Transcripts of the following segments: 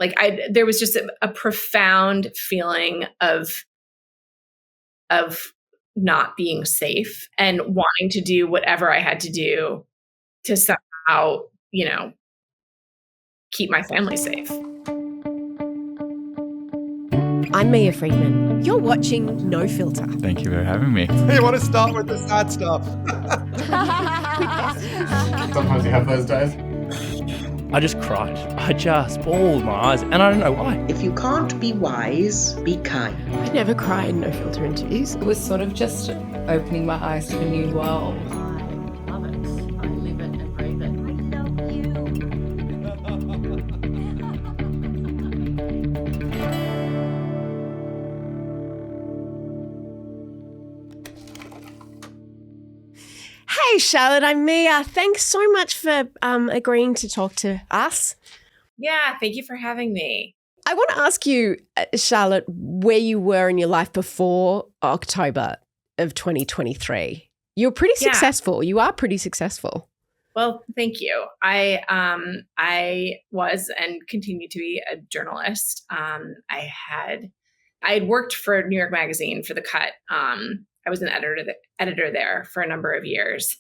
Like there was just a profound feeling of not being safe and wanting to do whatever I had to do to somehow, keep my family safe. I'm Mia Friedman. You're watching No Filter. Thank you for having me. You want to start with the sad stuff? Sometimes you have those days. I just cried. I just bawled my eyes, and I don't know why. If you can't be wise, be kind. I never cry in No Filter interviews. It was sort of just opening my eyes to a new world. I love it. I live it and breathe it. Hey, Charlotte, I'm Mia. Thanks so much for agreeing to talk to us. Yeah, thank you for having me. I want to ask you, Charlotte, where you were in your life before October of 2023. You're pretty successful. You are pretty successful. Well, thank you. I was and continue to be a journalist. I had worked for New York Magazine for The Cut. I was an editor there for a number of years.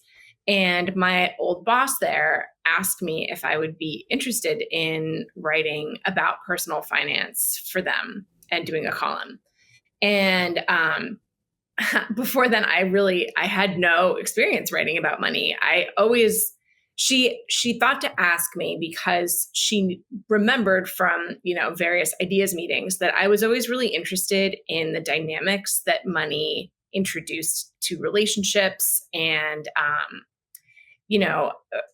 And my old boss there asked me if I would be interested in writing about personal finance for them and doing a column. And before then, I had no experience writing about money. She thought to ask me because she remembered from, various ideas meetings that I was always really interested in the dynamics that money introduced to relationships and,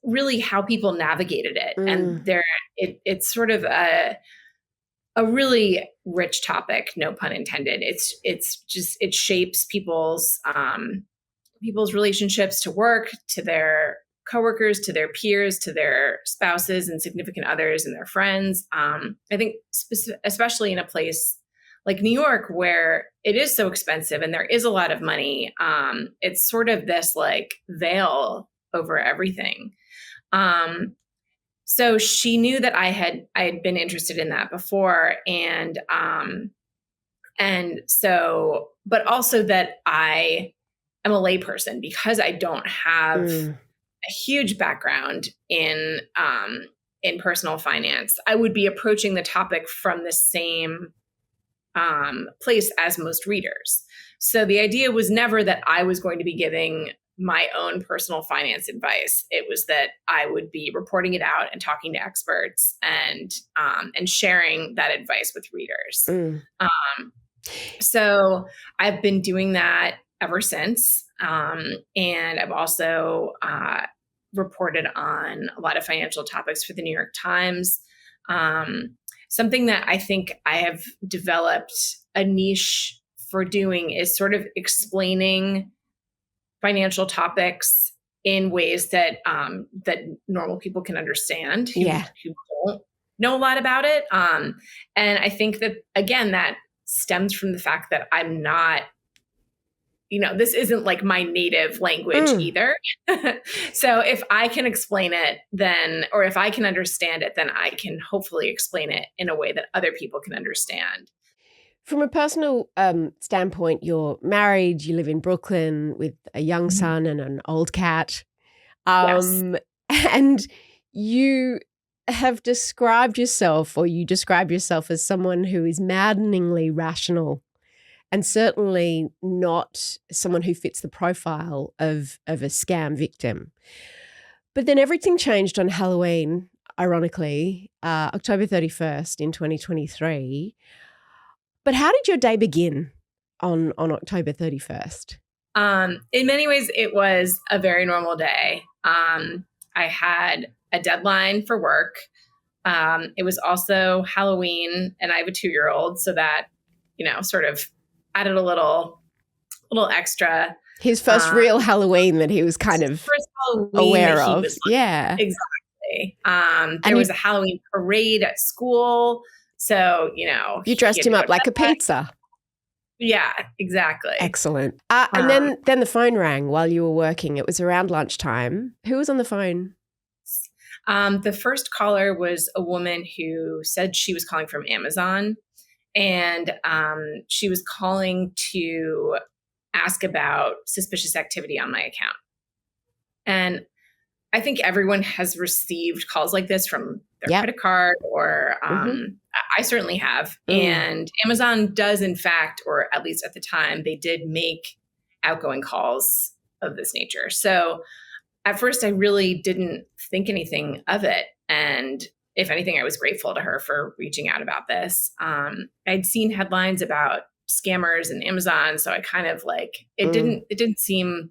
really how people navigated it. And it's sort of a really rich topic, no pun intended. It shapes people's relationships to work, to their coworkers, to their peers, to their spouses and significant others and their friends. I think especially in a place like New York, where it is so expensive and there is a lot of money, it's sort of this like veil over everything. So she knew that I had been interested in that before, and so, but also that I am a layperson because I don't have a huge background in personal finance. I would be approaching the topic from the same place as most readers. So the idea was never that I was going to be giving my own personal finance advice. It was that I would be reporting it out and talking to experts and sharing that advice with readers. So I've been doing that ever since. And I've also reported on a lot of financial topics for the New York Times. Something that I think I have developed a niche for doing is sort of explaining financial topics in ways that that normal people can understand who don't know a lot about it. And I think that, again, that stems from the fact that I'm not, this isn't like my native language either. So if I can explain it, or if I can understand it, then I can hopefully explain it in a way that other people can understand. From a personal standpoint, you're married, you live in Brooklyn with a young son and an old cat. And you have described yourself, or you describe yourself as someone who is maddeningly rational and certainly not someone who fits the profile of a scam victim. But then everything changed on Halloween, ironically, October 31st in 2023. But how did your day begin on October 31st? In many ways, it was a very normal day. I had a deadline for work. It was also Halloween, and I have a 2-year-old, so that, sort of added a little extra. His first real Halloween that he was kind of aware of. Yeah, exactly. There was a Halloween parade at school. So, you dressed him up like a pizza. Yeah, exactly. Excellent. And then the phone rang while you were working. It was around lunchtime. Who was on the phone? The first caller was a woman who said she was calling from Amazon, and she was calling to ask about suspicious activity on my account. And I think everyone has received calls like this from their credit card, or I certainly have. And Amazon does, in fact, or at least at the time, they did make outgoing calls of this nature. So at first, I really didn't think anything of it. And if anything, I was grateful to her for reaching out about this. I'd seen headlines about scammers and Amazon, so I kind of it didn't seem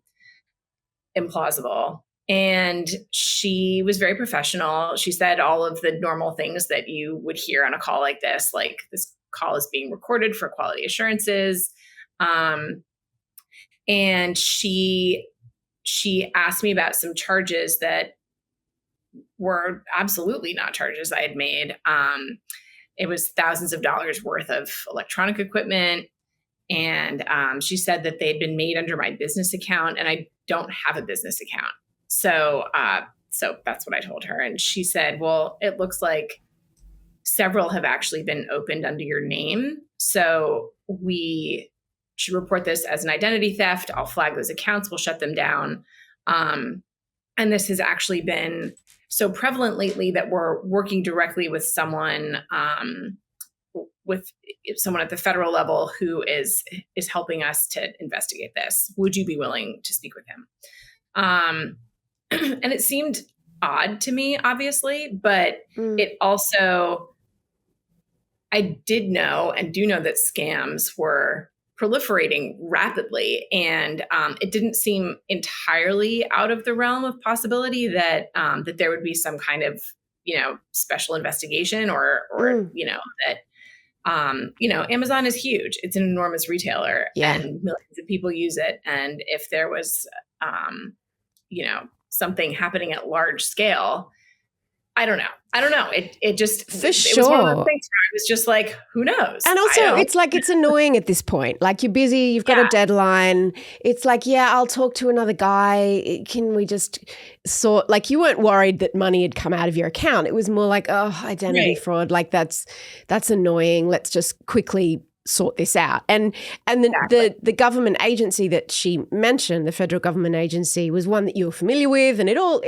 implausible. And she was very professional. She said all of the normal things that you would hear on a call like this call is being recorded for quality assurances. And she asked me about some charges that were absolutely not charges I had made. It was thousands of dollars worth of electronic equipment. And she said that they'd been made under my business account, and I don't have a business account. So that's what I told her. And she said, well, it looks like several have actually been opened under your name. So we should report this as an identity theft. I'll flag those accounts. We'll shut them down. And this has actually been so prevalent lately that we're working directly with someone at the federal level who is helping us to investigate this. Would you be willing to speak with him? And it seemed odd to me, obviously, but it also, I did know and do know that scams were proliferating rapidly. And it didn't seem entirely out of the realm of possibility that there would be some kind of, special investigation or that, Amazon is huge. It's an enormous retailer and millions of people use it. And if there was, something happening at large scale, I don't know. It just, for it sure. was one of those things where I was just like, who knows? And also it's annoying at this point. Like, you're busy, you've got a deadline. It's like, I'll talk to another guy. Can we just sort, you weren't worried that money had come out of your account. It was more like, identity fraud. Like, that's annoying. Let's just quickly sort this out. And the government agency that she mentioned, the federal government agency, was one that you were familiar with, and it all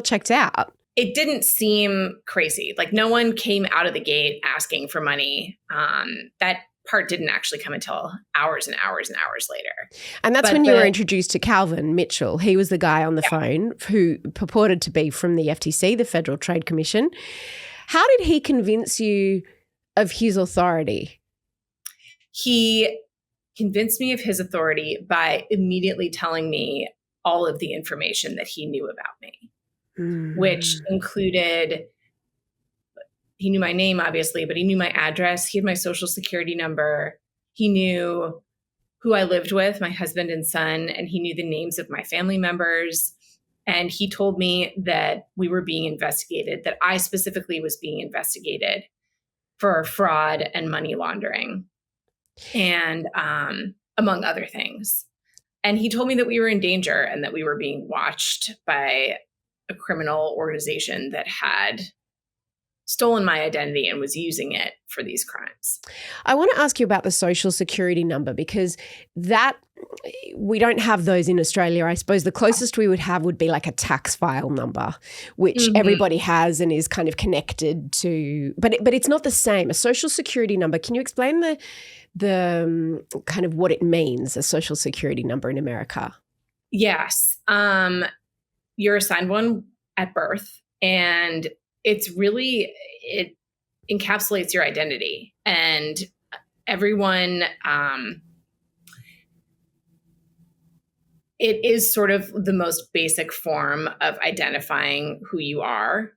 checked out. It didn't seem crazy. Like, no one came out of the gate asking for money. That part didn't actually come until hours and hours and hours later. And that's when you were introduced to Calvin Mitchell. He was the guy on the phone who purported to be from the FTC, the Federal Trade Commission. How did he convince you of his authority? He convinced me of his authority by immediately telling me all of the information that he knew about me, which included, he knew my name, obviously, but he knew my address. He had my social security number. He knew who I lived with, my husband and son, and he knew the names of my family members. And he told me that we were being investigated, that I specifically was being investigated for fraud and money laundering, and among other things. And he told me that we were in danger and that we were being watched by a criminal organization that had stolen my identity and was using it for these crimes. I want to ask you about the social security number, because we don't have those in Australia. I suppose the closest we would have would be like a tax file number, which everybody has and is kind of connected to, but it's not the same. A social security number. Can you explain the kind of what it means, a social security number in America? Yes. You're assigned one at birth, and it encapsulates your identity, and everyone, it is sort of the most basic form of identifying who you are.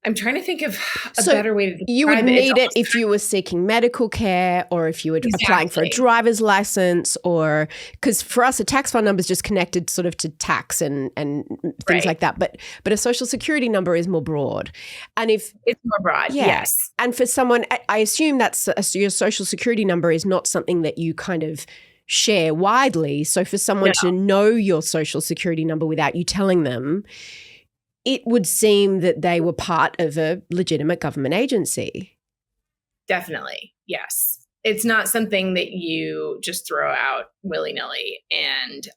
I'm trying to think of a better way to describe it. You would need it if you were seeking medical care, or if you were applying for a driver's license, or because for us, a tax file number is just connected sort of to tax and things like that. But a social security number is more broad. And if it's more broad, yes. And for someone, I assume that's your social security number is not something that you kind of share widely. So for someone to know your social security number without you telling them, it would seem that they were part of a legitimate government agency. Definitely, yes. It's not something that you just throw out willy-nilly. And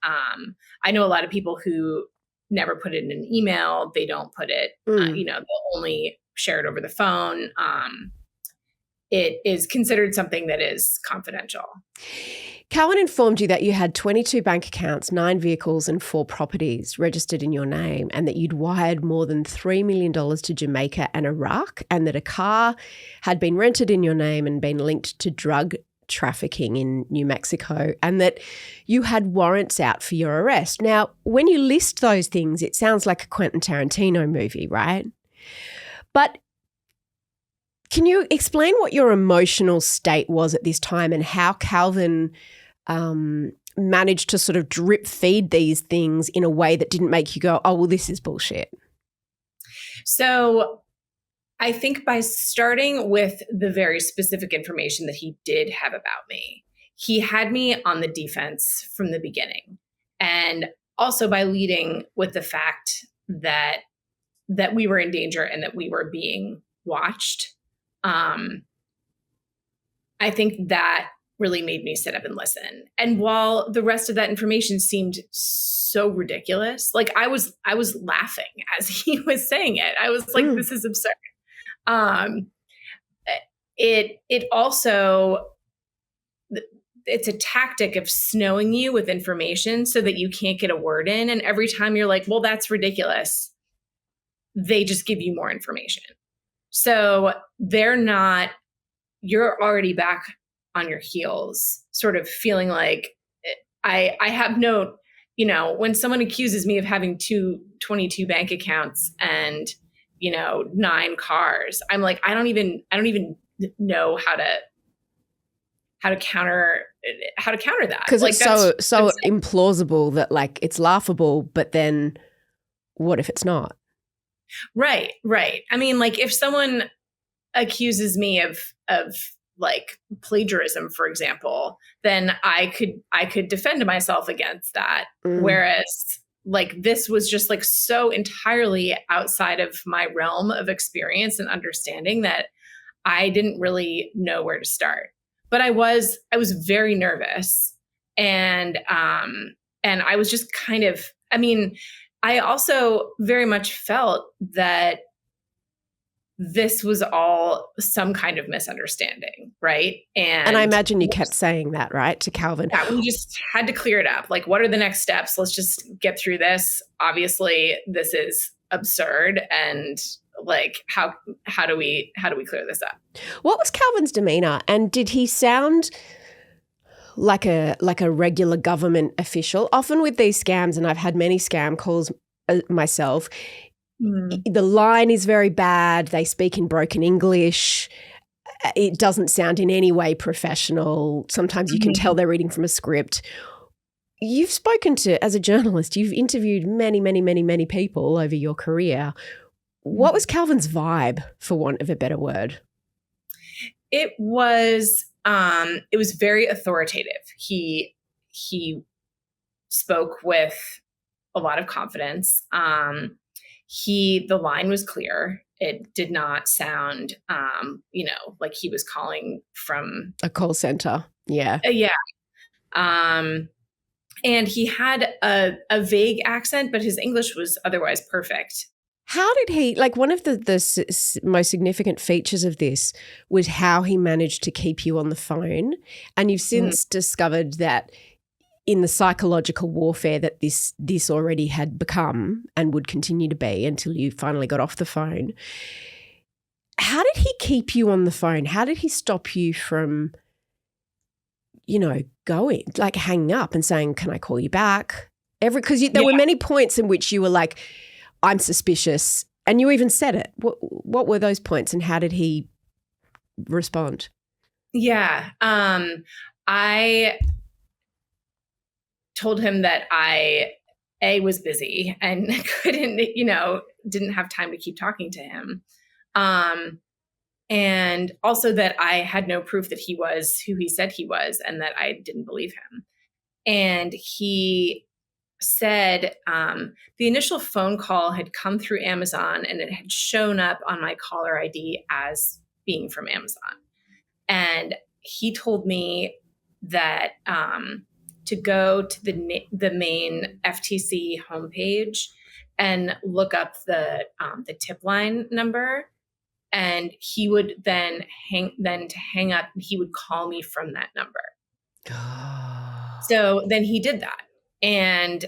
I know a lot of people who never put it in an email. They don't put it, they'll only share it over the phone. It is considered something that is confidential. Cowan informed you that you had 22 bank accounts, 9 vehicles and 4 properties registered in your name, and that you'd wired more than $3 million to Jamaica and Iraq, and that a car had been rented in your name and been linked to drug trafficking in New Mexico, and that you had warrants out for your arrest. Now, when you list those things, it sounds like a Quentin Tarantino movie, right? But can you explain what your emotional state was at this time and how Calvin managed to sort of drip feed these things in a way that didn't make you go, oh, well, this is bullshit? So I think by starting with the very specific information that he did have about me, he had me on the defense from the beginning. And also by leading with the fact that we were in danger and that we were being watched. I think that really made me sit up and listen. And while the rest of that information seemed so ridiculous, like I was laughing as he was saying it. I was like, this is absurd. It also, it's a tactic of snowing you with information so that you can't get a word in. And every time you're like, well, that's ridiculous, they just give you more information. So you're already back on your heels, sort of feeling like I have no, when someone accuses me of having 22 bank accounts and, 9 cars, I'm like, I don't even know how to counter that. Because like, it's so implausible that like it's laughable, but then what if it's not? Right. I mean, like if someone accuses me of like plagiarism, for example, then I could defend myself against that. Whereas like this was just like so entirely outside of my realm of experience and understanding that I didn't really know where to start. But I was very nervous, and I was just kind of, I also very much felt that this was all some kind of misunderstanding, right? And I imagine you kept saying that, right, to Calvin? Yeah, we just had to clear it up. Like, what are the next steps? Let's just get through this. Obviously, this is absurd, and like, how do we clear this up? What was Calvin's demeanor, and did he sound like a regular government official? Often with these scams, and I've had many scam calls myself, the line is very bad. They speak in broken English. It doesn't sound in any way professional. Sometimes you can tell they're reading from a script. You've spoken to, as a journalist, you've interviewed many, many, many, many people over your career. What was Calvin's vibe, for want of a better word? It was very authoritative. He spoke with a lot of confidence. The line was clear. It did not sound, like he was calling from a call center. Yeah. And he had a vague accent, but his English was otherwise perfect. How did he, like one of the most significant features of this was how he managed to keep you on the phone. And you've since discovered that in the psychological warfare that this already had become and would continue to be until you finally got off the phone. How did he keep you on the phone? How did he stop you from, going, like hanging up and saying, can I call you back? Because there were many points in which you were like, I'm suspicious. And you even said it. What were those points and how did he respond? Yeah. I told him that I was busy and couldn't, didn't have time to keep talking to him. And also that I had no proof that he was who he said he was and that I didn't believe him. And he said the initial phone call had come through Amazon and it had shown up on my caller ID as being from Amazon. And he told me that to go to the main FTC homepage and look up the tip line number, and he would then hang up. He would call me from that number. So then he did that, and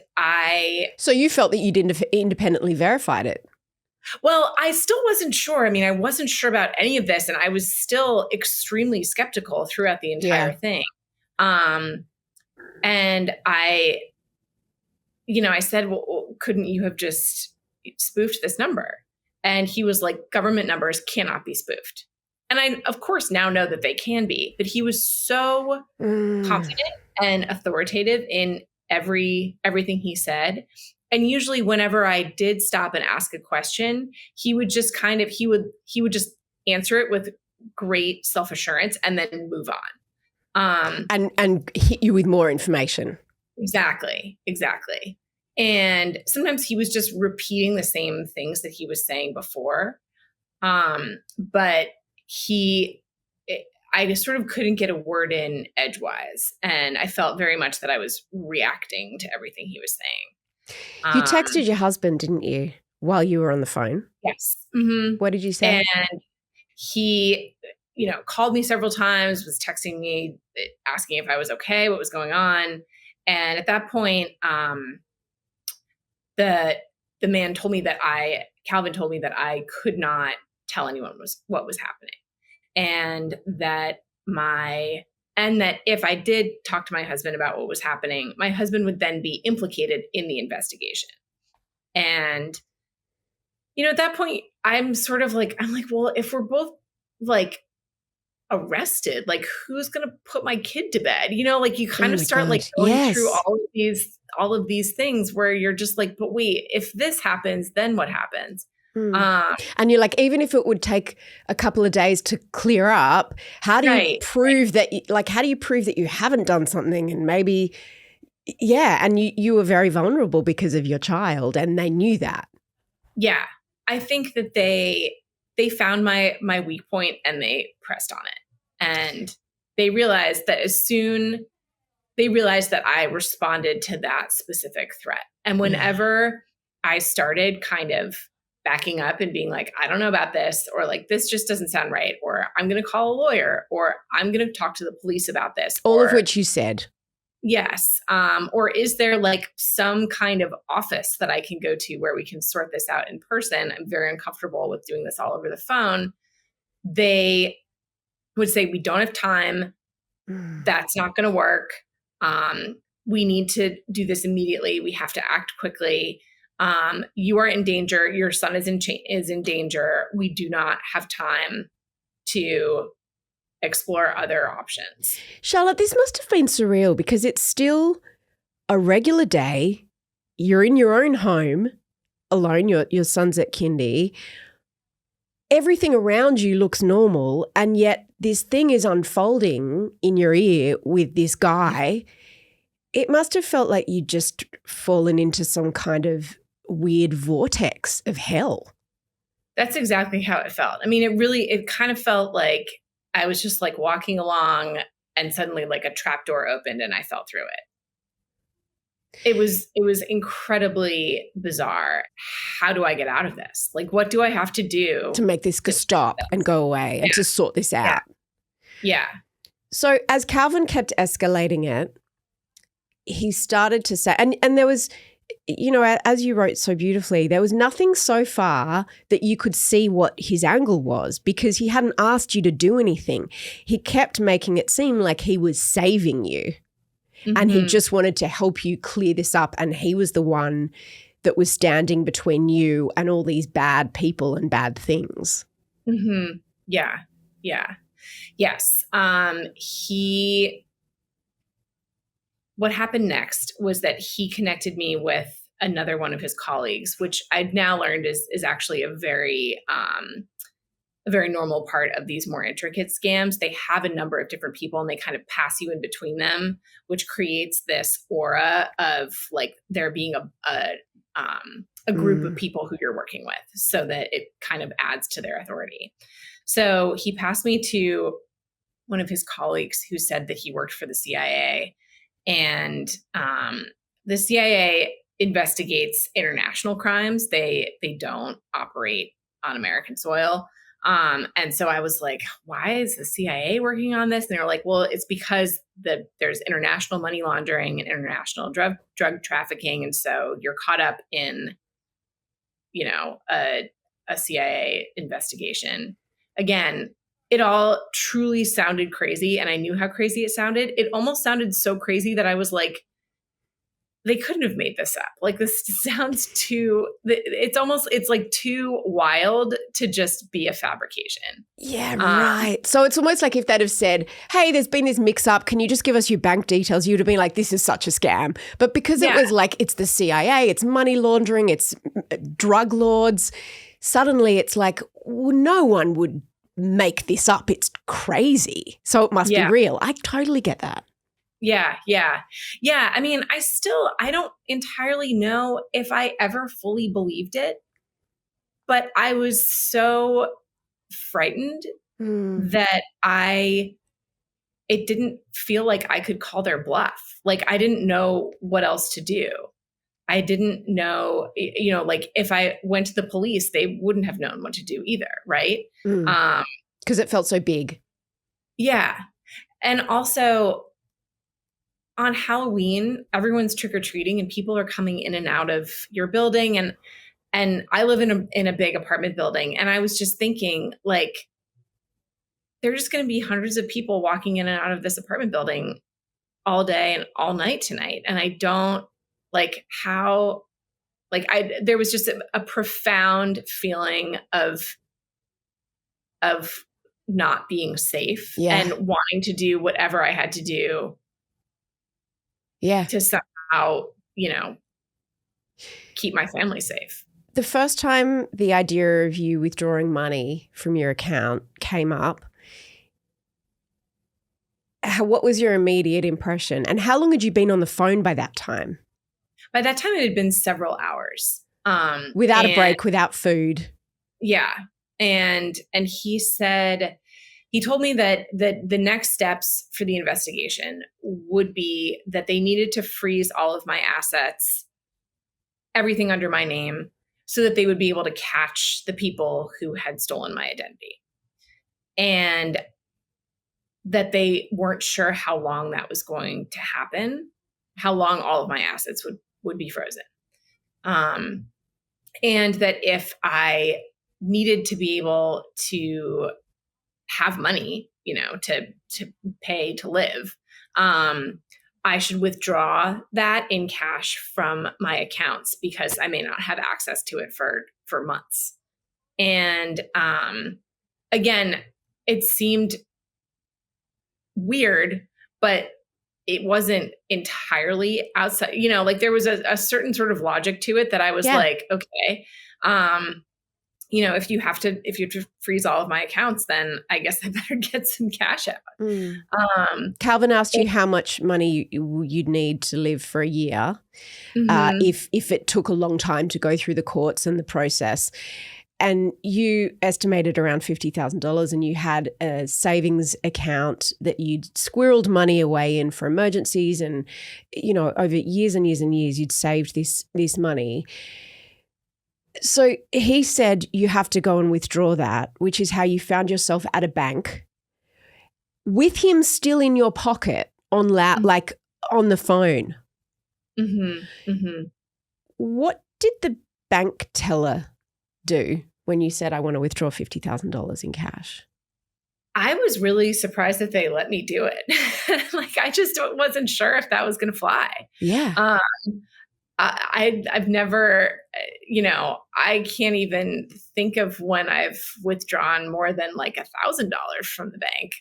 So you felt that you'd independently verified it. Well, I still wasn't sure. I mean, I wasn't sure about any of this, and I was still extremely skeptical throughout the entire thing. And I said, well, couldn't you have just spoofed this number? And he was like, government numbers cannot be spoofed. And I, of course, now know that they can be, but he was so confident and authoritative in everything he said. And usually whenever I did stop and ask a question, he would just he would just answer it with great self-assurance and then move on. And hit you with more information. Exactly. And sometimes he was just repeating the same things that he was saying before. But I just sort of couldn't get a word in edgewise. And I felt very much that I was reacting to everything he was saying. You texted your husband, didn't you, while you were on the phone? Yes. Mm-hmm. What did you say? And he, called me several times, was texting me, asking if I was okay, what was going on. And at that point, the man told me that Calvin told me that I could not tell anyone what was happening. And that if I did talk to my husband about what was happening, my husband would then be implicated in the investigation. And, at that point, I'm like, well, if we're both like arrested, like who's going to put my kid to bed? You kind of start like going through all of these things where you're just like, but wait, if this happens, then what happens? And you're like, even if it would take a couple of days to clear up, how do you prove that? How do you prove that you haven't done something? And maybe, and you were very vulnerable because of your child, and they knew that. Yeah, I think that they found my weak point and they pressed on it, and they realized that I responded to that specific threat, and whenever I started kind of backing up and being like, I don't know about this, or like, this just doesn't sound right, or I'm going to call a lawyer, or I'm going to talk to the police about this. All of which you said. Yes. Or is there like some kind of office that I can go to where we can sort this out in person? I'm very uncomfortable with doing this all over the phone. They would say, we don't have time. That's not going to work. We need to do this immediately. We have to act quickly. You are in danger. Your son is in danger. We do not have time to explore other options. Charlotte, this must have been surreal because it's still a regular day. You're in your own home alone. Your son's at kindy. Everything around you looks normal, and yet this thing is unfolding in your ear with this guy. It must have felt like you'd just fallen into some kind of weird vortex of hell. That's exactly how it felt. I mean, it kind of felt like I was just like walking along and suddenly like a trap door opened and I fell through it. It was incredibly bizarre. How do I get out of this? Like, what do I have to do to make this stop and go away and to sort this out? Yeah. So as Calvin kept escalating it, he started to say, and there was, as you wrote so beautifully, there was nothing so far that you could see what his angle was because he hadn't asked you to do anything. He kept making it seem like he was saving you and he just wanted to help you clear this up, and he was the one that was standing between you and all these bad people and bad things. Mm-hmm. Yeah. Yes. What happened next was that he connected me with another one of his colleagues, which I've now learned is actually a very a very normal part of these more intricate scams. They have a number of different people and they kind of pass you in between them, which creates this aura of like there being a group of people who you're working with, so that it kind of adds to their authority. So he passed me to one of his colleagues who said that he worked for the CIA, and the CIA investigates international crimes. They don't operate on American soil. And so I was like, why is the CIA working on this? And they were like, well, it's because there's international money laundering and international drug trafficking. And so you're caught up in, a CIA investigation. Again, it all truly sounded crazy. And I knew how crazy it sounded. It almost sounded so crazy that I was like, they couldn't have made this up. Like, this sounds it's like too wild to just be a fabrication. Yeah, right. So it's almost like if they'd have said, hey, there's been this mix up, can you just give us your bank details? You'd have been like, this is such a scam. But because it was like, it's the CIA, it's money laundering, it's drug lords, suddenly it's like, well, no one would make this up. It's crazy. So it must be real. I totally get that. Yeah. I mean, I don't entirely know if I ever fully believed it, but I was so frightened that it didn't feel like I could call their bluff. Like, I didn't know what else to do. I didn't know, like if I went to the police, they wouldn't have known what to do either. Right. Because it felt so big. Yeah. And also, on Halloween, everyone's trick-or-treating and people are coming in and out of your building. And I live in a big apartment building. And I was just thinking, like, there's just going to be hundreds of people walking in and out of this apartment building all day and all night tonight. And I don't there was just a profound feeling of not being safe and wanting to do whatever I had to do to somehow, keep my family safe. The first time the idea of you withdrawing money from your account came up, what was your immediate impression? And how long had you been on the phone by that time? By that time, it had been several hours. Without a break, without food. Yeah. And he told me that the next steps for the investigation would be that they needed to freeze all of my assets, everything under my name, so that they would be able to catch the people who had stolen my identity. And that they weren't sure how long that was going to happen, how long all of my assets would be frozen. And that if I needed to be able to have money, to pay to live, I should withdraw that in cash from my accounts because I may not have access to it for months. And again, it seemed weird, but it wasn't entirely outside, like there was a certain sort of logic to it that I was like, okay, if you have to freeze all of my accounts, then I guess I better get some cash out. Calvin asked you how much money you'd need to live for a year if it took a long time to go through the courts and the process. And you estimated around $50,000 and you had a savings account that you'd squirreled money away in for emergencies and, over years and years and years you'd saved this money. So he said you have to go and withdraw that, which is how you found yourself at a bank with him still in your pocket on on the phone. Mm-hmm. Mm-hmm. What did the bank teller do when you said, I want to withdraw $50,000 in cash? I was really surprised that they let me do it. I just wasn't sure if that was going to fly. Yeah. I've never, I can't even think of when I've withdrawn more than $1,000 from the bank.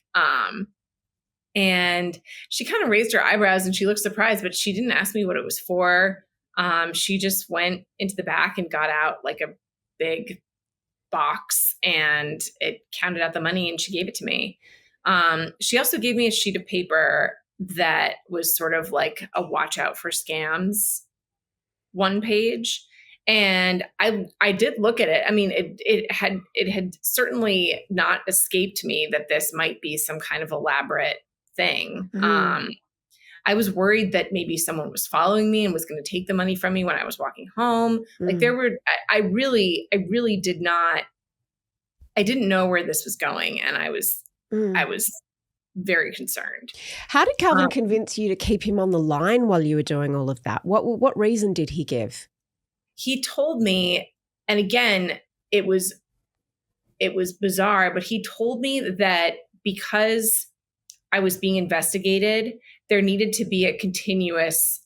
And she kind of raised her eyebrows and she looked surprised, but she didn't ask me what it was for. She just went into the back and got out a big box and it counted out the money and she gave it to me. She also gave me a sheet of paper that was sort of like a watch out for scams 1 page. And I did look at it. I mean, it had certainly not escaped me that this might be some kind of elaborate thing. I was worried that maybe someone was following me and was going to take the money from me when I was walking home. Like I really did not, I didn't know where this was going. And I was very concerned. How did Calvin convince you to keep him on the line while you were doing all of that? What reason did he give? He told me, and again, it was bizarre, but he told me that because I was being investigated, there needed to be a continuous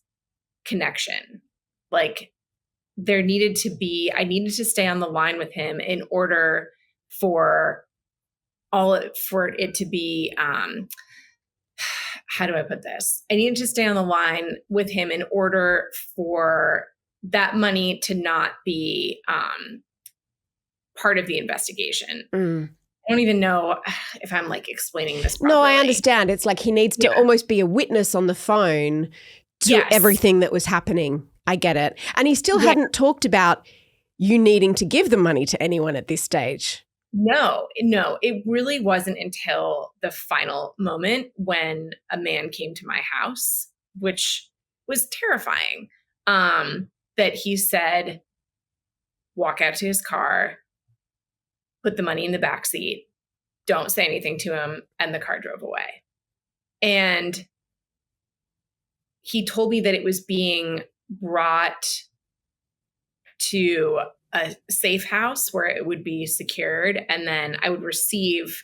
connection. Like I needed to stay on the line with him in order for it to be, how do I put this? I needed to stay on the line with him in order for that money to not be part of the investigation. I don't even know if I'm like explaining this properly. No, I understand. It's like he needs to almost be a witness on the phone to everything that was happening. I get it. And he still hadn't talked about you needing to give the money to anyone at this stage. No, it really wasn't until the final moment when a man came to my house, which was terrifying, that he said, walk out to his car, put the money in the back seat, don't say anything to him, and the car drove away. And he told me that it was being brought to a safe house where it would be secured, and then I would receive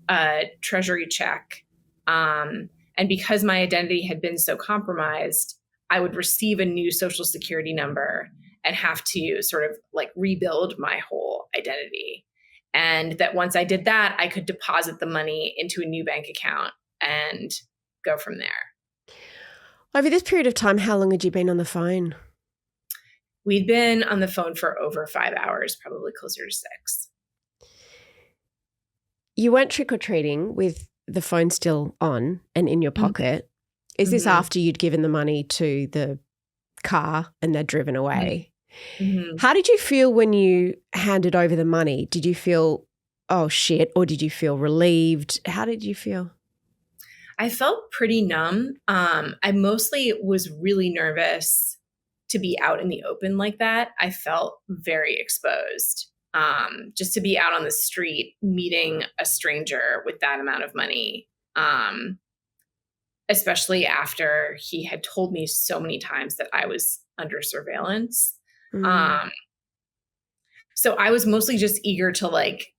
a treasury check. And because my identity had been so compromised, I would receive a new social security number and have to sort of like rebuild my whole identity. And that once I did that, I could deposit the money into a new bank account and go from there. Over this period of time, how long had you been on the phone? We'd been on the phone for over 5 hours, probably closer to 6. You went trick-or-treating with the phone still on and in your pocket. Is this after you'd given the money to the car and they'd driven away? How did you feel when you handed over the money? Did you feel, oh shit, or did you feel relieved? How did you feel? I felt pretty numb. I mostly was really nervous to be out in the open like that. I felt very exposed. Just to be out on the street, meeting a stranger with that amount of money, especially after he had told me so many times that I was under surveillance. So I was mostly just eager to like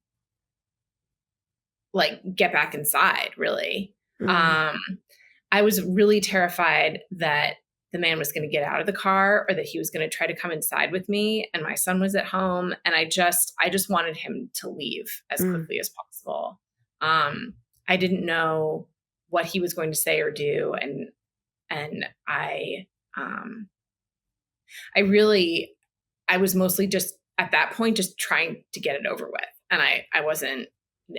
get back inside, really. I was really terrified that the man was going to get out of the car or that he was going to try to come inside with me. And my son was at home, and I just wanted him to leave as quickly as possible. I didn't know what he was going to say or do. And I was mostly just at that point, just trying to get it over with. And I wasn't,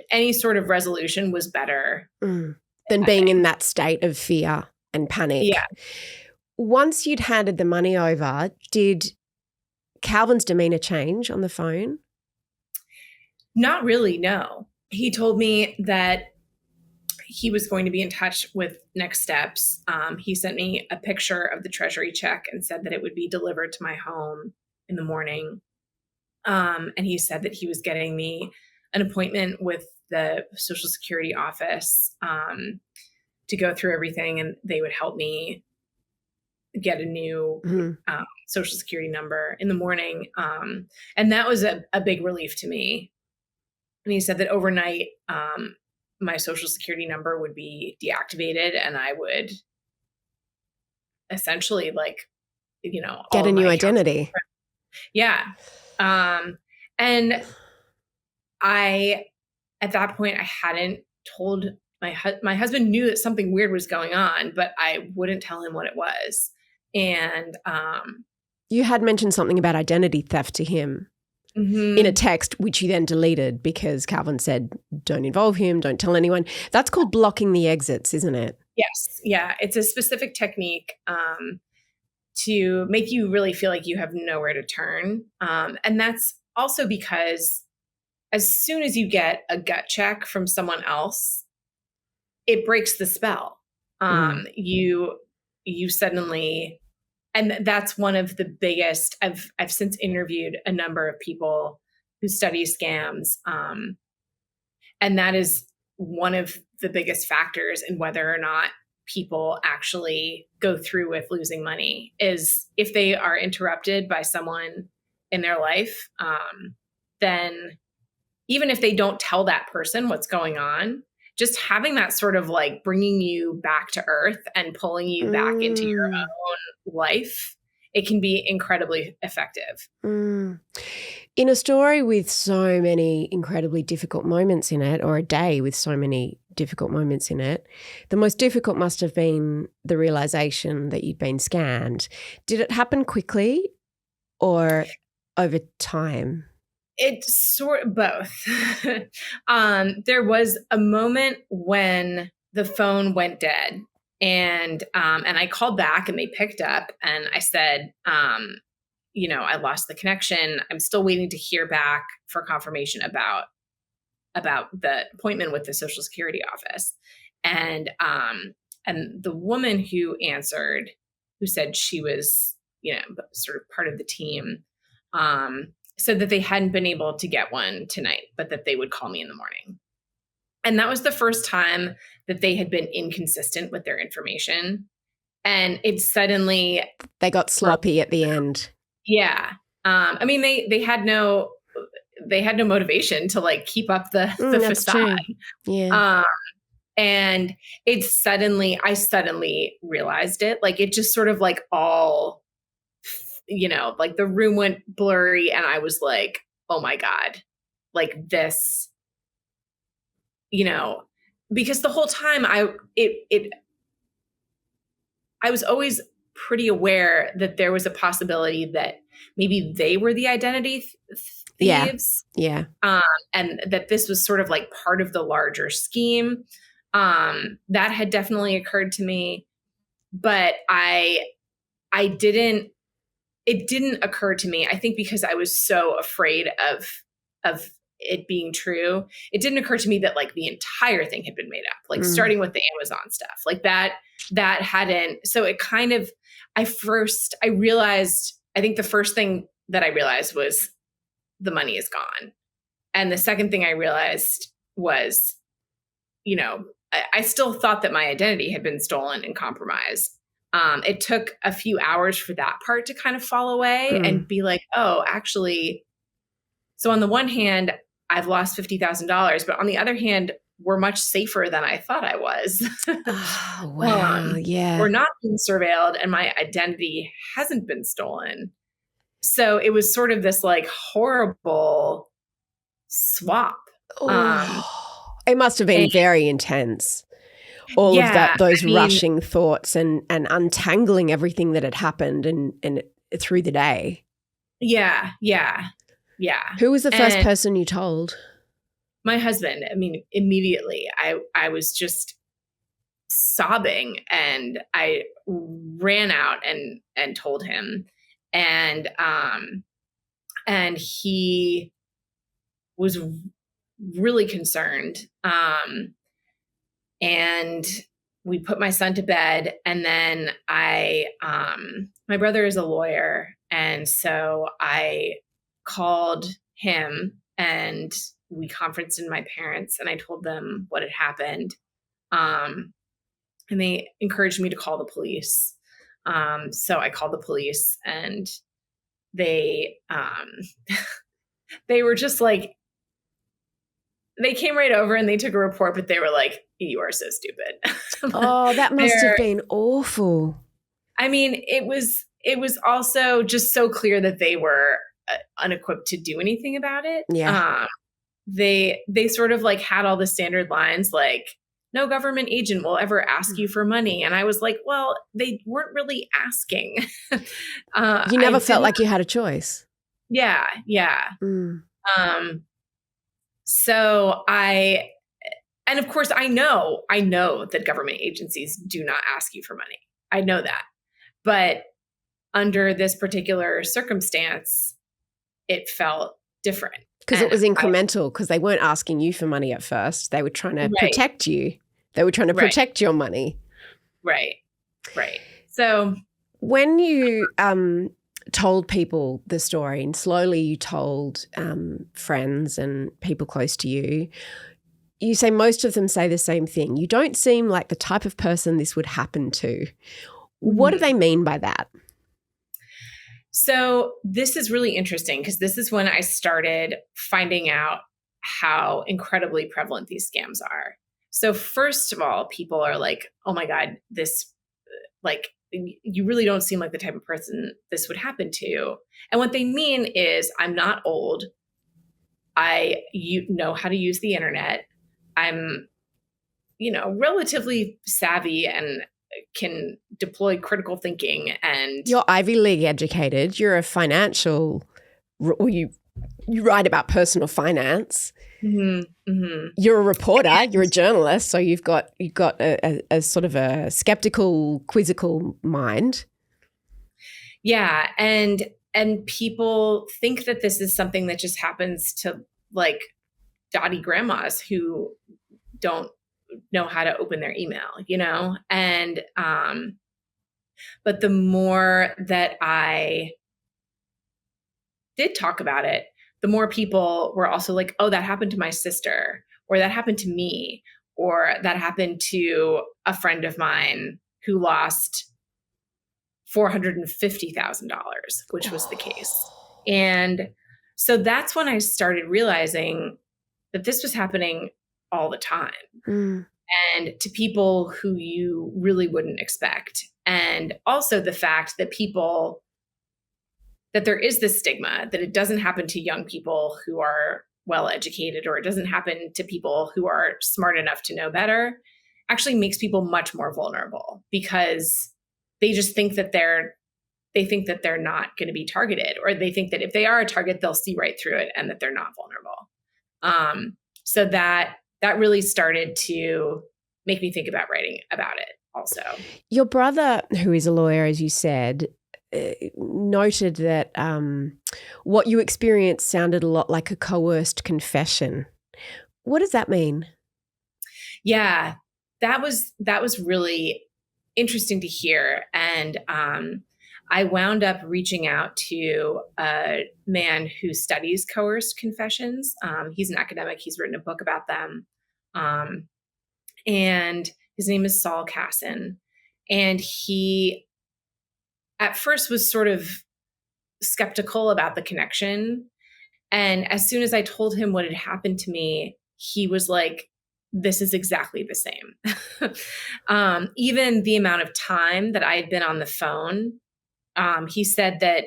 any sort of resolution was better than being in that state of fear and panic. Yeah. Once you'd handed the money over, did Calvin's demeanor change on the phone? Not really, no. He told me that he was going to be in touch with next steps. He sent me a picture of the treasury check and said that it would be delivered to my home in the morning. And he said that he was getting me an appointment with the Social Security office to go through everything, and they would help me get a new Social Security number in the morning. And that was a big relief to me. And he said that overnight, my Social Security number would be deactivated, and I would essentially get a new identity. Yeah. And at that point, I hadn't told my husband knew that something weird was going on, but I wouldn't tell him what it was. And you had mentioned something about identity theft to him. in a text, which you then deleted because Calvin said, don't involve him, don't tell anyone. That's called blocking the exits, isn't it? Yes. Yeah. It's a specific technique to make you really feel like you have nowhere to turn. And that's also because as soon as you get a gut check from someone else, it breaks the spell. You suddenly, and that's one of the biggest, I've since interviewed a number of people who study scams. And that is one of the biggest factors in whether or not people actually go through with losing money is if they are interrupted by someone in their life, then even if they don't tell that person what's going on, just having that sort of like bringing you back to earth and pulling you back into your own life, it can be incredibly effective. In a story with so many incredibly difficult moments in it, or a day with so many difficult moments in it, the most difficult must have been the realization that you'd been scammed. Did it happen quickly or over time? It's sort of both. There was a moment when the phone went dead, and I called back and they picked up, and I said, I lost the connection. I'm still waiting to hear back for confirmation about the appointment with the Social Security office. And the woman who answered, who said she was, sort of part of the team, said that they hadn't been able to get one tonight, but that they would call me in the morning. And that was the first time that they had been inconsistent with their information. And it suddenly... They got sloppy at the end. Yeah. I mean, they had no motivation to like keep up the facade. True. Yeah. And I suddenly realized it. Like it just sort of like all, like the room went blurry and I was like, oh my God, like this, because the whole time I was always pretty aware that there was a possibility that maybe they were the identity thieves. Yeah. And that this was sort of like part of the larger scheme. That had definitely occurred to me, but it didn't occur to me, I think because I was so afraid of it being true. It didn't occur to me that like the entire thing had been made up, like starting with the Amazon stuff, like that hadn't. So it kind of, I realized, I think the first thing that I realized was the money is gone. And the second thing I realized was, I still thought that my identity had been stolen and compromised. It took a few hours for that part to kind of fall away and be like, oh, actually, so on the one hand, I've lost $50,000, but on the other hand, we're much safer than I thought I was. Oh, wow. Yeah. We're not being surveilled and my identity hasn't been stolen. So it was sort of this like horrible swap. It must have been very intense. All of those rushing thoughts and untangling everything that had happened and through the day. Yeah. Who was the first person you told? My husband. I mean, immediately I was just sobbing and I ran out and told him. And he was really concerned. And we put my son to bed, and then my brother is a lawyer. And so I called him and we conferenced in my parents and I told them what had happened. And they encouraged me to call the police. So I called the police and they were just like, they came right over and they took a report, but they were like, you are so stupid. Oh, that must have been awful. I mean, it was also just so clear that they were unequipped to do anything about it. Yeah. They sort of like had all the standard lines like, no government agent will ever ask you for money. And I was like, well, they weren't really asking. You never felt like you had a choice. Yeah. So and of course I know that government agencies do not ask you for money. I know that. But under this particular circumstance, it felt different. Because it was incremental, because they weren't asking you for money at first. They were trying to protect you. They were trying to protect your money. Right. So when you told people the story, and slowly you told friends and people close to you, you say most of them say the same thing. You don't seem like the type of person this would happen to. What do they mean by that? So this is really interesting because this is when I started finding out how incredibly prevalent these scams are. So first of all, people are like, oh my God, this, like, you really don't seem like the type of person this would happen to. And what they mean is, I'm not old. You know how to use the internet. I'm, relatively savvy and can deploy critical thinking. And you're Ivy League educated. You're a financial, you write about personal finance. You're a reporter. You're a journalist. So you've got a sort of a skeptical, quizzical mind. Yeah, and people think that this is something that just happens to like dotty grandmas who don't know how to open their email, and but the more that I did talk about it, the more people were also like, oh, that happened to my sister, or that happened to me, or that happened to a friend of mine who lost $450,000, which was the case. And so that's when I started realizing that this was happening all the time. And to people who you really wouldn't expect. And also the fact that that there is this stigma that it doesn't happen to young people who are well educated, or it doesn't happen to people who are smart enough to know better, actually makes people much more vulnerable, because they just think that they're not going to be targeted, or they think that if they are a target, they'll see right through it and that they're not vulnerable. So that really started to make me think about writing about it also. Your brother, who is a lawyer, as you said, noted that what you experienced sounded a lot like a coerced confession. What does that mean? Yeah, that was really interesting to hear. And I wound up reaching out to a man who studies coerced confessions. He's an academic. He's written a book about them. And his name is Saul Casson. And he at first was sort of skeptical about the connection. And as soon as I told him what had happened to me, he was like, this is exactly the same. Even the amount of time that I had been on the phone, he said that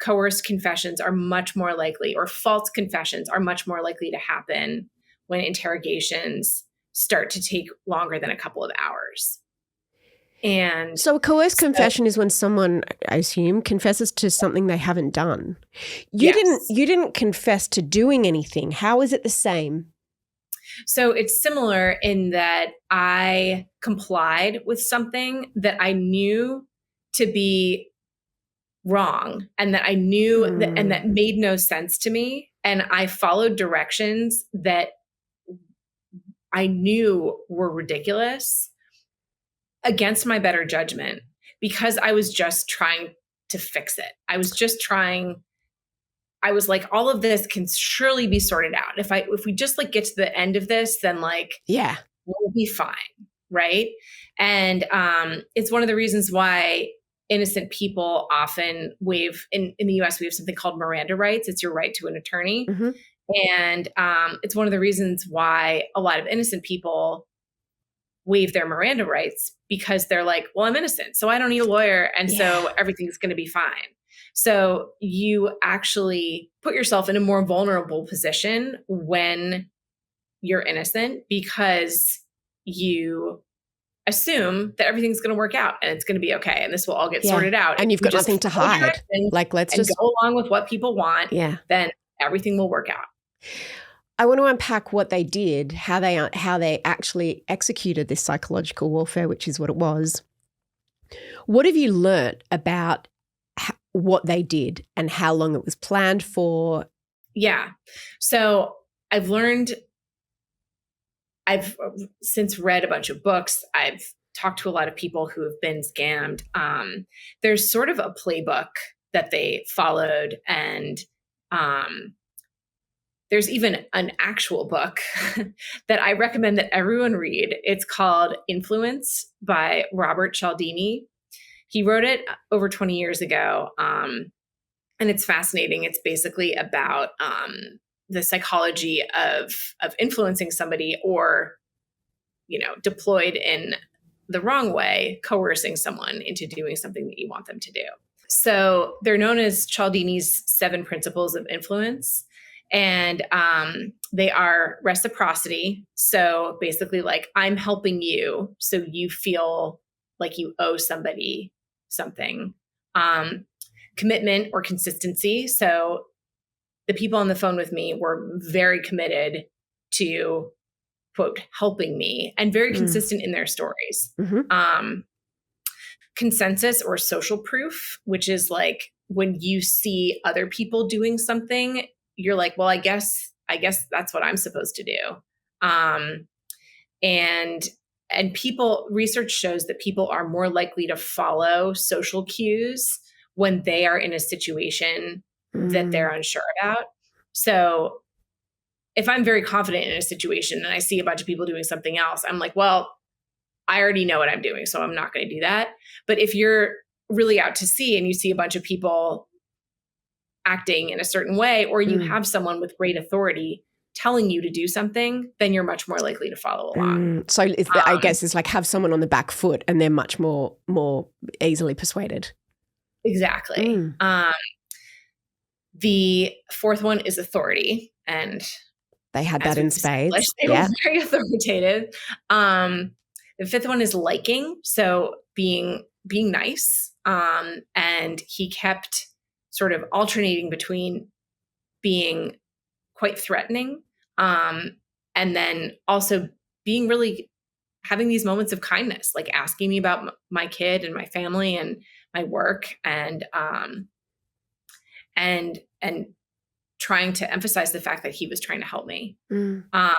coerced confessions are much more likely, or false confessions are much more likely to happen when interrogations start to take longer than a couple of hours. And so a coerced confession is when someone, I assume, confesses to something they haven't done. You didn't confess to doing anything. How is it the same? So it's similar in that I complied with something that I knew to be wrong, and that I knew that, and that made no sense to me. And I followed directions that I knew were ridiculous against my better judgment, because I was just trying to fix it. I was like, all of this can surely be sorted out. If we just like get to the end of this, then we'll be fine. Right. And it's one of the reasons why innocent people often waive, in the US, we have something called Miranda rights. It's your right to an attorney. Mm-hmm. And it's one of the reasons why a lot of innocent people waive their Miranda rights, because they're like, well, I'm innocent, so I don't need a lawyer. And so everything's going to be fine. So you actually put yourself in a more vulnerable position when you're innocent, because you assume that everything's going to work out and it's going to be okay and this will all get sorted out. And you've got nothing to hide. Like, let's just go along with what people want. Yeah. Then everything will work out. I want to unpack what they did, how they actually executed this psychological warfare, which is what it was. What have you learnt about what they did and how long it was planned for? Yeah. So I've since read a bunch of books. I've talked to a lot of people who have been scammed. There's sort of a playbook that they followed, and there's even an actual book that I recommend that everyone read. It's called Influence by Robert Cialdini. He wrote it over 20 years ago, and it's fascinating. It's basically about the psychology of influencing somebody, or, deployed in the wrong way, coercing someone into doing something that you want them to do. So they're known as Cialdini's 7 principles of influence. And they are reciprocity. So basically, like, I'm helping you, so you feel like you owe somebody something. Commitment or consistency. So the people on the phone with me were very committed to, quote, helping me, and very consistent in their stories. Mm-hmm. Consensus or social proof, which is like when you see other people doing something, you're like, well, I guess that's what I'm supposed to do. And research shows that people are more likely to follow social cues when they are in a situation that they're unsure about. So if I'm very confident in a situation and I see a bunch of people doing something else, I'm like, well, I already know what I'm doing, so I'm not going to do that. But if you're really out to sea and you see a bunch of people acting in a certain way, or you have someone with great authority telling you to do something, then you're much more likely to follow along. So I guess it's like have someone on the back foot and they're much more easily persuaded. Exactly. The 4th one is authority, and they had that in spades. They were very authoritative. The 5th one is liking, so being nice. And he kept sort of alternating between being quite threatening, and then also being really having these moments of kindness, like asking me about my kid and my family and my work, and trying to emphasize the fact that he was trying to help me. The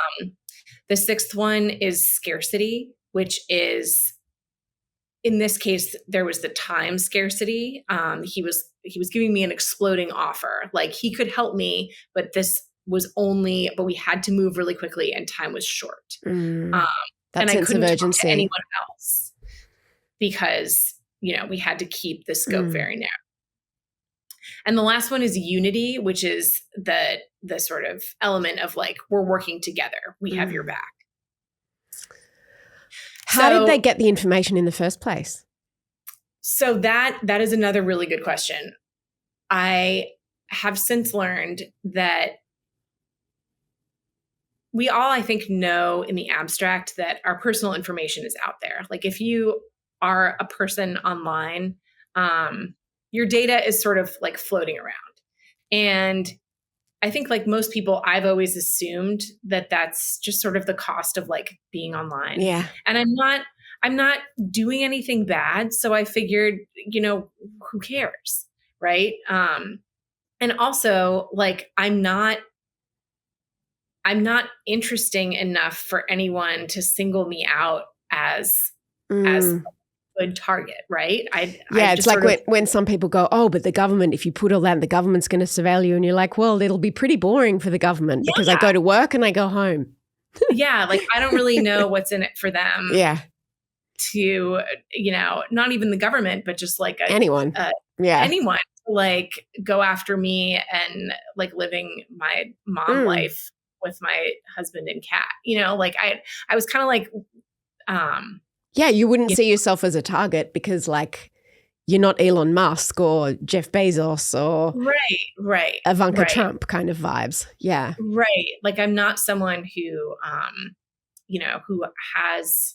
6th one is scarcity, which is, in this case, there was the time scarcity. He was giving me an exploding offer. Like, he could help me, but but we had to move really quickly and time was short. That and sense I couldn't of talk urgency. to anyone else because, we had to keep the scope very narrow. And the last one is unity, which is the sort of element of like, we're working together. We have your back. How did they get the information in the first place? So that is another really good question. I have since learned that we all, I think, know in the abstract that our personal information is out there. Like, if you are a person online, your data is sort of like floating around. And I think, like most people, I've always assumed that that's just sort of the cost of like being online. Yeah. And I'm not doing anything bad. So I figured, who cares? Right. And also, like, I'm not interesting enough for anyone to single me out as a good target, right? It's like when some people go, oh, but the government, if you put all that, the government's going to surveil you. And you're like, well, it'll be pretty boring for the government because I go to work and I go home. Yeah. Like, I don't really know what's in it for them. Yeah. To, not even the government, but just like anyone. Anyone to like go after me and like living my mom life with my husband and cat, like I was kind of like, you wouldn't see yourself as a target because like you're not Elon Musk or Jeff Bezos or right Ivanka Trump kind of vibes. Yeah. Right. Like, I'm not someone who, who has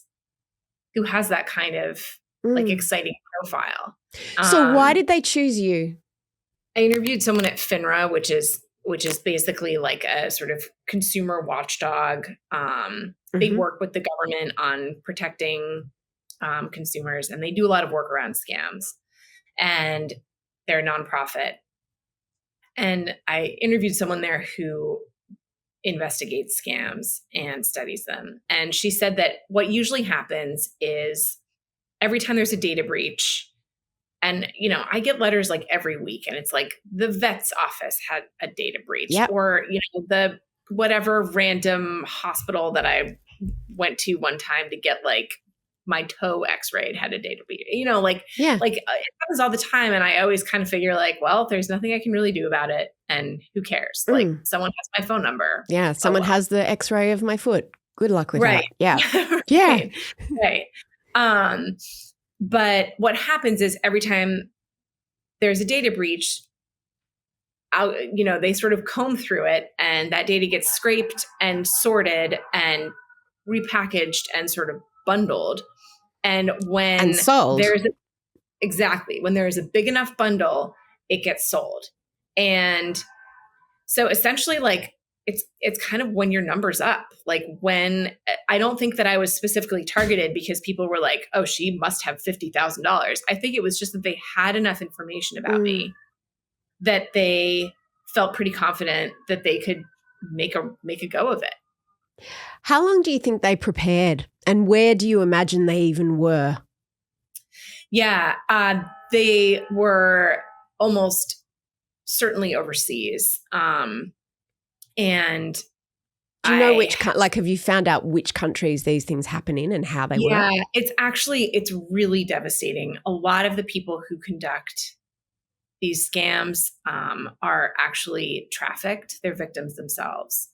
who has that kind of like exciting profile. So why did they choose you? I interviewed someone at FINRA, which is basically like a sort of consumer watchdog. They work with the government on protecting consumers, and they do a lot of work around scams. And they're a nonprofit. And I interviewed someone there who investigates scams and studies them. And she said that what usually happens is every time there's a data breach, and, you know, I get letters like every week, and it's like the vet's office had a data breach, or, you know, the whatever random hospital that I went to one time to get like my toe x-rayed had a data breach, you know, like it happens all the time. And I always kind of figure like, well, there's nothing I can really do about it. And who cares? Like someone has my phone number. Yeah. Someone has the x-ray of my foot. Good luck with that. Yeah. Right. But what happens is every time there's a data breach, you know, they sort of comb through it, and that data gets scraped and sorted and repackaged and sort of bundled. And when sold. when there is a big enough bundle, it gets sold. And so essentially, like, it's kind of when your number's up. Like, when I don't think that I was specifically targeted because people were like, oh, she must have $50,000. I think it was just that they had enough information about me that they felt pretty confident that they could make a go of it. How long do you think they prepared, and where do you imagine they even were? Yeah, they were almost certainly overseas. And do you know have you found out which countries these things happen in and how they work? Yeah, it's really devastating. A lot of the people who conduct these scams are actually trafficked. They're victims themselves.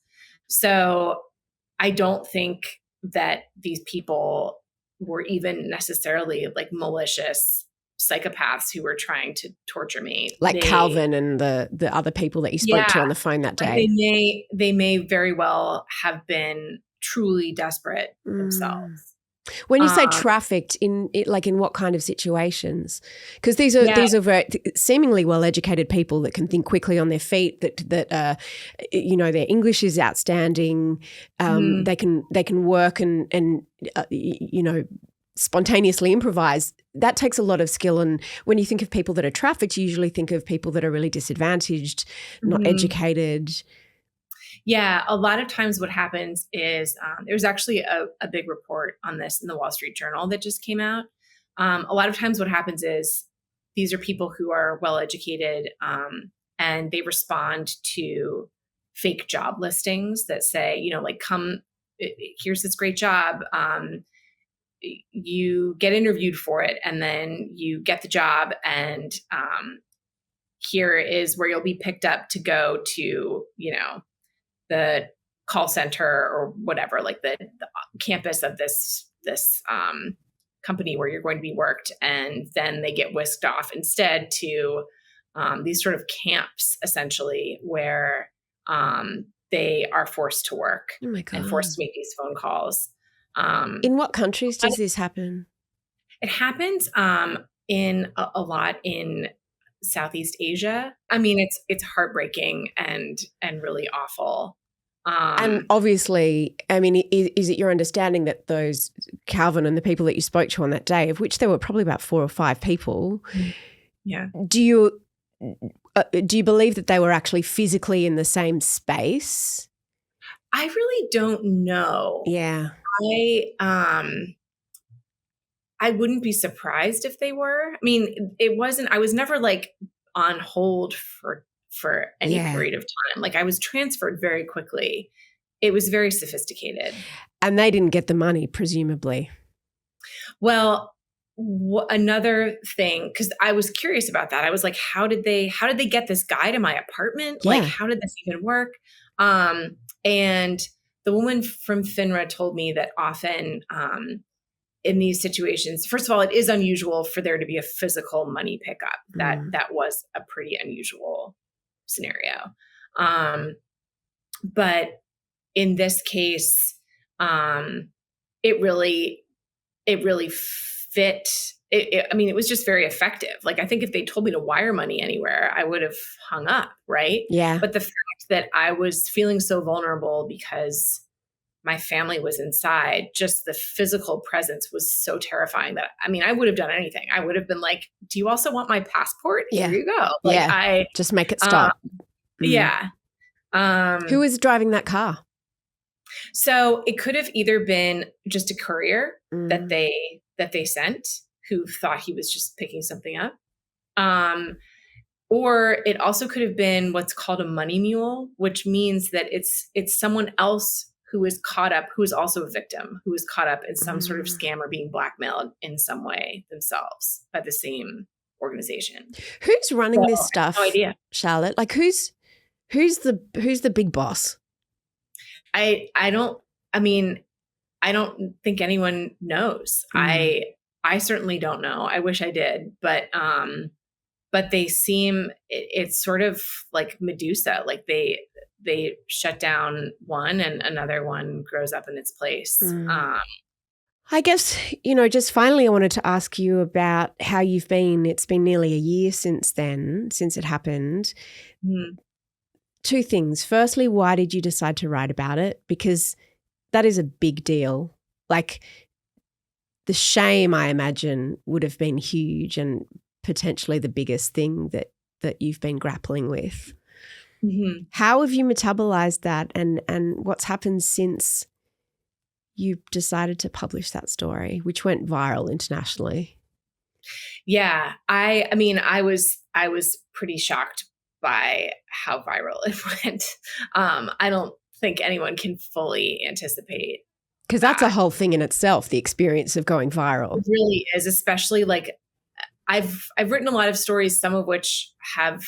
So I don't think that these people were even necessarily like malicious psychopaths who were trying to torture me. Like Calvin and the other people that you spoke to on the phone that day. They may very well have been truly desperate themselves. When you say trafficked, in what kind of situations? Because these are very seemingly well-educated people that can think quickly on their feet. That you know, their English is outstanding. They can work and you know, spontaneously improvise. That takes a lot of skill. And when you think of people that are trafficked, you usually think of people that are really disadvantaged, not educated. Yeah, a lot of times what happens is there's actually a big report on this in the Wall Street Journal that just came out. A lot of times what happens is these are people who are well-educated and they respond to fake job listings that say, you know, like, come, here's this great job. You get interviewed for it, and then you get the job, and here is where you'll be picked up to go to, you know, the call center or whatever, like the campus of this company where you're going to be worked. And then they get whisked off instead to these sort of camps, essentially, where they are forced to work and forced to make these phone calls. In what countries does this happen? It happens in a lot in Southeast Asia. I mean, it's heartbreaking and really awful. And obviously, I mean, is it your understanding that those Calvin and the people that you spoke to on that day, of which there were probably about 4 or 5 people, do you believe that they were actually physically in the same space? I really don't know. Yeah. I wouldn't be surprised if they were. I mean, I was never like on hold for any period of time. Like, I was transferred very quickly. It was very sophisticated. And they didn't get the money, presumably. Well, another thing, because I was curious about that. I was like, how did they get this guy to my apartment? Yeah. Like, how did this even work? And the woman from FINRA told me that often in these situations, first of all, it is unusual for there to be a physical money pickup. That was a pretty unusual scenario. But in this case, it it really fit. I mean, it was just very effective. Like, I think if they told me to wire money anywhere, I would have hung up, right? Yeah. But the fact that I was feeling so vulnerable because my family was inside, just the physical presence was so terrifying that, I mean, I would have done anything. I would have been like, do you also want my passport? Yeah. Here you go. Like, yeah. Just make it stop. Yeah. Who was driving that car? So it could have either been just a courier that they sent, who thought he was just picking something up. Or it also could have been what's called a money mule, which means that it's someone else who is caught up, who is also a victim, who is caught up in some sort of scam or being blackmailed in some way themselves by the same organization. Who's running this stuff? No idea, Charlotte. Like, who's the big boss? I don't think anyone knows. I certainly don't know. I wish I did, but they seem, it's sort of like Medusa. Like they shut down one and another one grows up in its place. I guess, just finally, I wanted to ask you about how you've been. It's been nearly a year since it happened. Two things. Firstly, why did you decide to write about it? Because that is a big deal. Like, the shame, I imagine, would have been huge and potentially the biggest thing that you've been grappling with. How have you metabolized that, and what's happened since you decided to publish that story, which went viral internationally? Yeah, I mean, I was pretty shocked by how viral it went. I don't think anyone can fully anticipate, because that's a whole thing in itself, the experience of going viral. It really is, especially like I've written a lot of stories, some of which have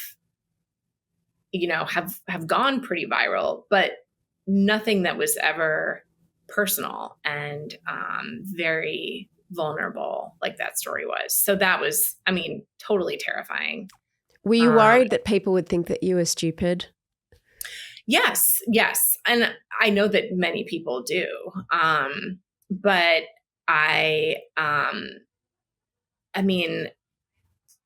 gone pretty viral, but nothing that was ever personal and very vulnerable like that story was. So that was, I mean, totally terrifying. Were you worried that people would think that you were stupid? Yes. And I know that many people do. But I mean,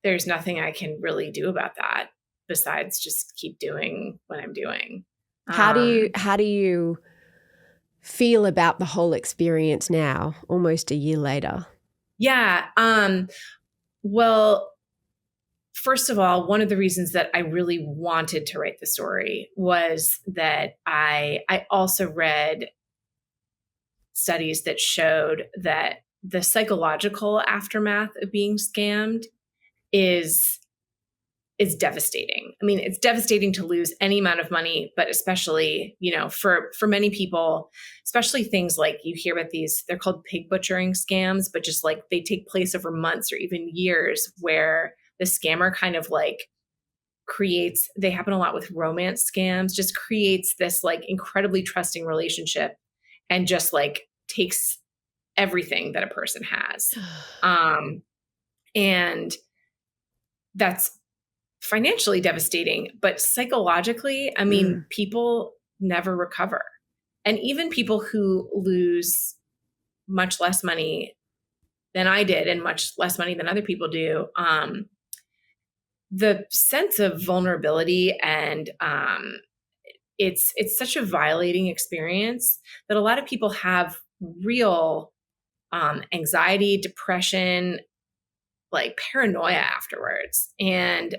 there's nothing I can really do about that besides just keep doing what I'm doing. How do you feel about the whole experience now, almost a year later? Yeah. Well, first of all, one of the reasons that I really wanted to write the story was that I also read studies that showed that the psychological aftermath of being scammed is devastating. I mean, it's devastating to lose any amount of money, but especially, for many people, especially things like you hear about these, they're called pig butchering scams, but just like they take place over months or even years, where the scammer kind of like creates, they happen a lot with romance scams, just creates this like incredibly trusting relationship and just like takes everything that a person has. And that's financially devastating, but psychologically, I mean, people never recover. And even people who lose much less money than I did and much less money than other people do, the sense of vulnerability and it's such a violating experience that a lot of people have real anxiety, depression, like paranoia afterwards. And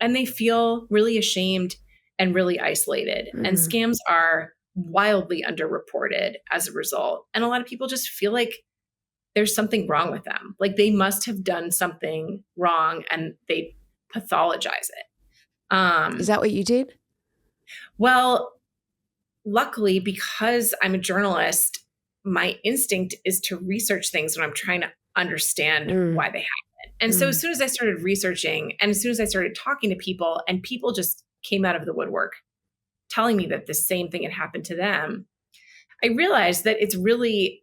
they feel really ashamed and really isolated. And scams are wildly underreported as a result. And a lot of people just feel like there's something wrong with them. Like they must have done something wrong and they pathologize it. Is that what you did? Well, luckily, because I'm a journalist, my instinct is to research things when I'm trying to understand why they happen. And so as soon as I started researching and as soon as I started talking to people and people just came out of the woodwork telling me that the same thing had happened to them, I realized that it's really,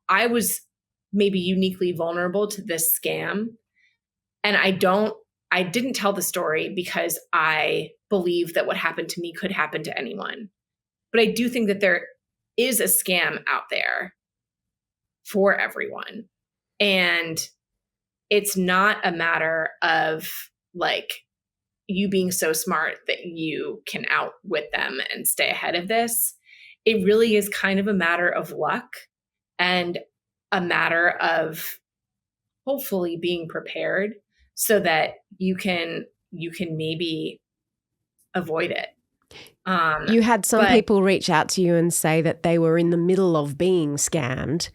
I was maybe uniquely vulnerable to this scam. And I didn't tell the story because I believe that what happened to me could happen to anyone. But I do think that there is a scam out there for everyone. And it's not a matter of like you being so smart that you can outwit them and stay ahead of this. It really is kind of a matter of luck and a matter of hopefully being prepared so that you can maybe avoid it. You had some people reach out to you and say that they were in the middle of being scammed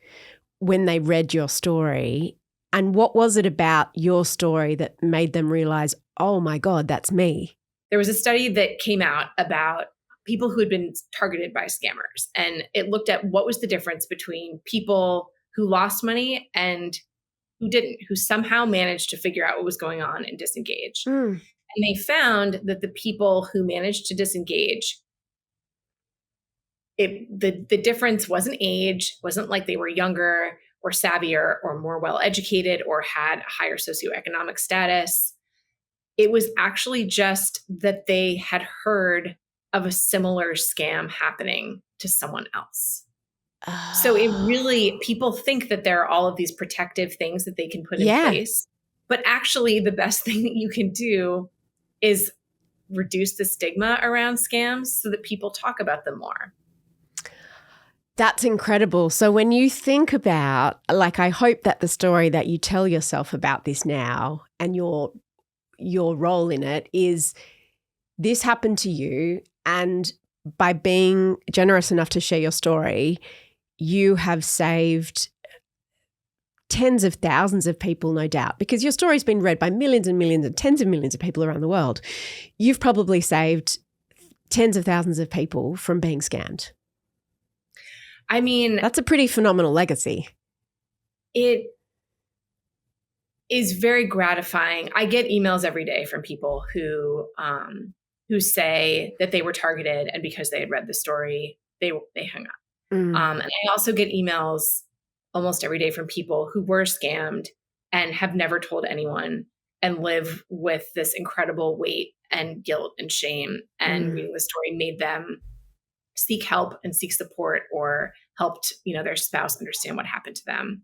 when they read your story. And what was it about your story that made them realize, oh my God, that's me? There was a study that came out about people who had been targeted by scammers. And it looked at what was the difference between people who lost money and who didn't, who somehow managed to figure out what was going on and disengage. And they found that the people who managed to disengage, the difference wasn't age, wasn't like they were younger or savvier or more well-educated or had higher socioeconomic status. It was actually just that they had heard of a similar scam happening to someone else. So it really, people think that there are all of these protective things that they can put in place. But actually, the best thing that you can do is reduce the stigma around scams so that people talk about them more. That's incredible. So when you think about, like, I hope that the story that you tell yourself about this now and your role in it is this happened to you, and by being generous enough to share your story, you have saved tens of thousands of people, no doubt, because your story's been read by millions and millions and tens of millions of people around the world. You've probably saved tens of thousands of people from being scammed. I mean, that's a pretty phenomenal legacy. It is very gratifying. I get emails every day from people who say that they were targeted, and because they had read the story, they hung up. And I also get emails almost every day from people who were scammed and have never told anyone and live with this incredible weight and guilt and shame. And reading the story made them seek help and seek support, or helped, their spouse understand what happened to them.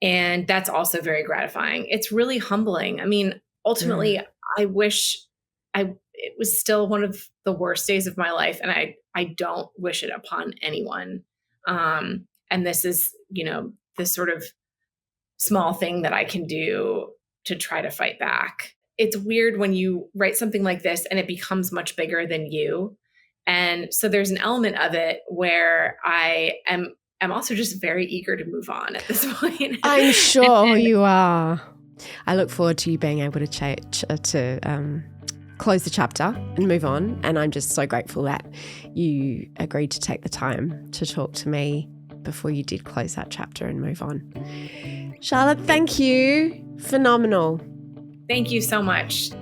And that's also very gratifying. It's really humbling. I mean, ultimately, I wish it was still one of the worst days of my life, and I don't wish it upon anyone. And this is, this sort of small thing that I can do to try to fight back. It's weird when you write something like this and it becomes much bigger than you. And so there's an element of it where I'm also just very eager to move on at this point. I'm sure you are. I look forward to you being able to close the chapter and move on. And I'm just so grateful that you agreed to take the time to talk to me before you did close that chapter and move on. Charlotte, thank you. Phenomenal. Thank you so much.